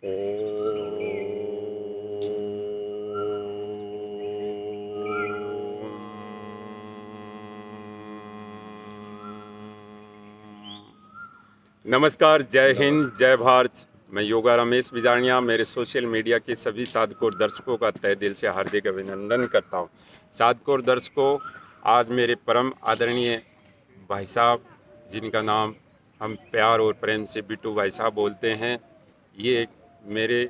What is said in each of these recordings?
नमस्कार, जय हिंद, जय भारत। मैं योगा रमेश बिजानिया मेरे सोशल मीडिया के सभी साधकों और दर्शकों का तहे दिल से हार्दिक अभिनंदन करता हूं। साधकों और दर्शकों, आज मेरे परम आदरणीय भाई साहब, जिनका नाम हम प्यार और प्रेम से बिट्टू भाई साहब बोलते हैं, ये मेरे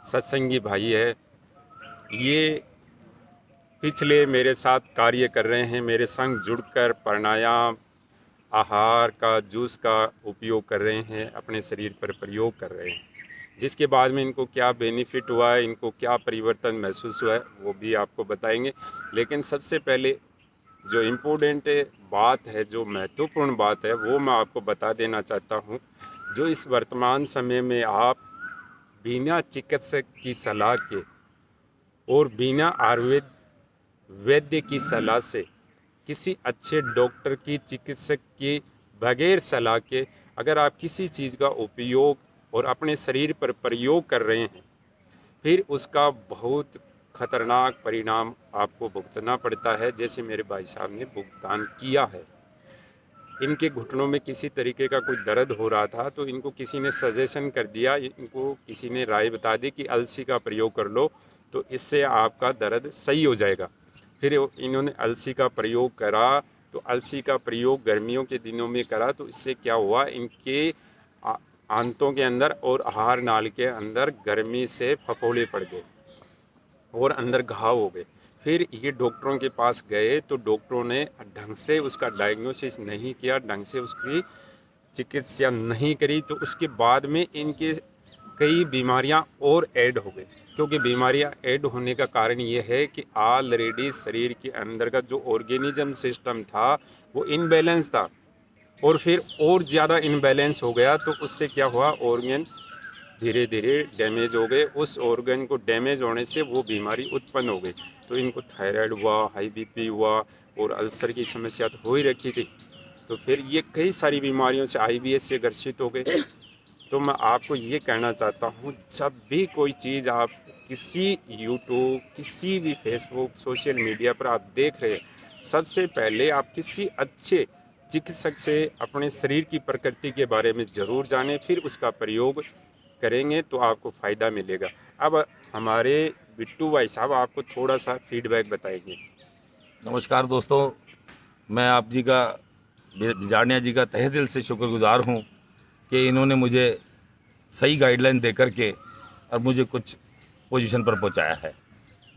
सत्संगी भाई है। ये पिछले मेरे साथ कार्य कर रहे हैं, मेरे संग जुड़कर प्राणायाम, आहार का, जूस का उपयोग कर रहे हैं, अपने शरीर पर प्रयोग कर रहे हैं। जिसके बाद में इनको क्या बेनिफिट हुआ है, इनको क्या परिवर्तन महसूस हुआ है, वो भी आपको बताएंगे। लेकिन सबसे पहले जो इम्पोर्टेंट बात है, जो महत्वपूर्ण बात है, वो मैं आपको बता देना चाहता हूँ। जो इस वर्तमान समय में आप बिना चिकित्सक की सलाह के और बिना आयुर्वेद वैद्य की सलाह से, किसी अच्छे डॉक्टर की, चिकित्सक की बगैर सलाह के अगर आप किसी चीज़ का उपयोग और अपने शरीर पर प्रयोग कर रहे हैं, फिर उसका बहुत खतरनाक परिणाम आपको भुगतना पड़ता है, जैसे मेरे भाई साहब ने भुगतान किया है। इनके घुटनों में किसी तरीके का कोई दर्द हो रहा था, तो इनको किसी ने सजेशन कर दिया, इनको किसी ने राय बता दी कि अलसी का प्रयोग कर लो, तो इससे आपका दर्द सही हो जाएगा। फिर इन्होंने अलसी का प्रयोग करा, तो अलसी का प्रयोग गर्मियों के दिनों में करा, तो इससे क्या हुआ, इनके आंतों के अंदर और आहार नाल के अंदर गर्मी से फफोले पड़ गए और अंदर घाव हो गए। फिर ये डॉक्टरों के पास गए, तो डॉक्टरों ने ढंग से उसका डायग्नोसिस नहीं किया, ढंग से उसकी चिकित्सा नहीं करी, तो उसके बाद में इनके कई बीमारियां और ऐड हो गई। क्योंकि बीमारियां ऐड होने का कारण ये है कि ऑलरेडी शरीर के अंदर का जो ऑर्गेनिज्म सिस्टम था, वो इनबैलेंस था, और फिर और ज़्यादा इनबैलेंस हो गया, तो उससे क्या हुआ, ऑर्गन धीरे धीरे डैमेज हो गए। उस ऑर्गन को डैमेज होने से वो बीमारी उत्पन्न हो गई। तो इनको थायराइड हुआ, हाई बीपी हुआ, और अल्सर की समस्या तो हो ही रखी थी। तो फिर ये कई सारी बीमारियों से, आईबीएस से ग्रसित हो गए। तो मैं आपको ये कहना चाहता हूँ, जब भी कोई चीज़ आप किसी यूट्यूब, किसी भी फेसबुक, सोशल मीडिया पर आप देख रहे हैं, सबसे पहले आप किसी अच्छे चिकित्सक से अपने शरीर की प्रकृति के बारे में ज़रूर जानें, फिर उसका प्रयोग करेंगे तो आपको फ़ायदा मिलेगा। अब हमारे बिट्टू भाई साहब आपको थोड़ा सा फीडबैक बताएंगे। नमस्कार दोस्तों, मैं आप जी का, बिजानिया जी का तहे दिल से शुक्रगुजार हूँ कि इन्होंने मुझे सही गाइडलाइन दे कर के और मुझे कुछ पोजीशन पर पहुँचाया है।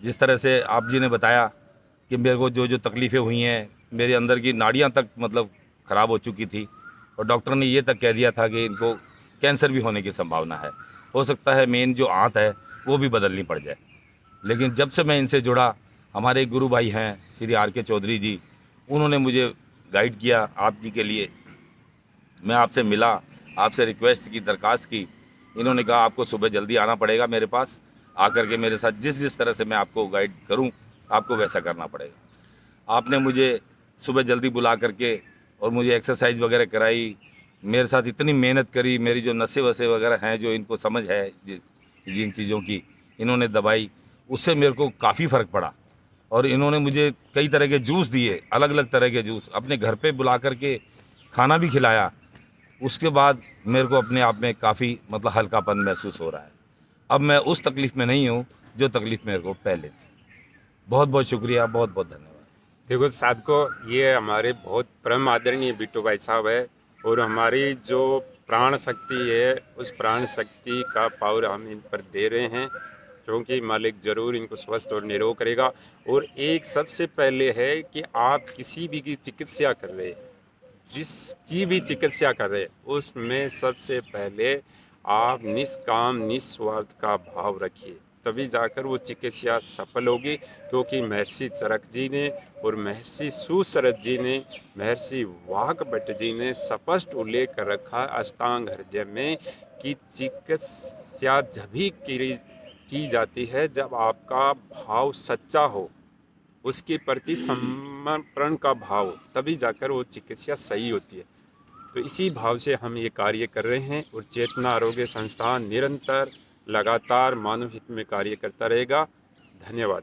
जिस तरह से आप जी ने बताया कि मेरे को जो जो तकलीफ़ें हुई हैं, मेरे अंदर की नाड़ियाँ तक मतलब ख़राब हो चुकी थी, और डॉक्टर ने ये तक कह दिया था कि इनको कैंसर भी होने की संभावना है। हो सकता है मेन जो आंत है वो भी बदलनी पड़ जाए। लेकिन जब से मैं इनसे जुड़ा, हमारे गुरु भाई हैं श्री आर के चौधरी जी, उन्होंने मुझे गाइड किया आप जी के लिए। मैं आपसे मिला, आपसे रिक्वेस्ट की, दरख्वास्त की। इन्होंने कहा आपको सुबह जल्दी आना पड़ेगा मेरे पास, आकर के मेरे साथ जिस जिस तरह से मैं आपको गाइड करूं, आपको वैसा करना पड़ेगा। आपने मुझे सुबह जल्दी बुला करके और मुझे एक्सरसाइज वगैरह कराई, मेरे साथ इतनी मेहनत करी, मेरी जो नसें वसें वगैरह हैं, जो इनको समझ है जिन चीज़ों की, इन्होंने दबाई, उससे मेरे को काफ़ी फ़र्क पड़ा। और इन्होंने मुझे कई तरह के जूस दिए, अलग अलग तरह के जूस, अपने घर पे बुला करके खाना भी खिलाया। उसके बाद मेरे को अपने आप में काफ़ी मतलब हल्कापन महसूस हो रहा है। अब मैं उस तकलीफ़ में नहीं हूँ जो तकलीफ़ मेरे को पहले थी। बहुत बहुत शुक्रिया, बहुत बहुत धन्यवाद। देखो साधकों, ये हमारे बहुत परम आदरणीय बिट्टू भाई साहब है, और हमारी जो प्राण शक्ति है, उस प्राण शक्ति का पावर हम इन पर दे रहे हैं, क्योंकि मालिक ज़रूर इनको स्वस्थ और निरोग करेगा। और एक सबसे पहले है कि आप किसी भी की चिकित्सा कर रहे हैं, जिसकी भी चिकित्सा कर रहे हैं, उसमें सबसे पहले आप निष्काम निस्वार्थ का भाव रखिए, तभी जाकर वो चिकित्सा सफल होगी। क्योंकि महर्षि चरक जी ने और महर्षि सुश्रुत जी ने, महर्षि वाकभट जी ने स्पष्ट उल्लेख कर रखा अष्टांग हृदय में कि चिकित्सा जभी की जाती है जब आपका भाव सच्चा हो, उसके प्रति समर्पण का भाव, तभी जाकर वो चिकित्सा सही होती है। तो इसी भाव से हम ये कार्य कर रहे हैं, और चेतना आरोग्य संस्थान निरंतर लगातार मानव हित में कार्य करता रहेगा। धन्यवाद।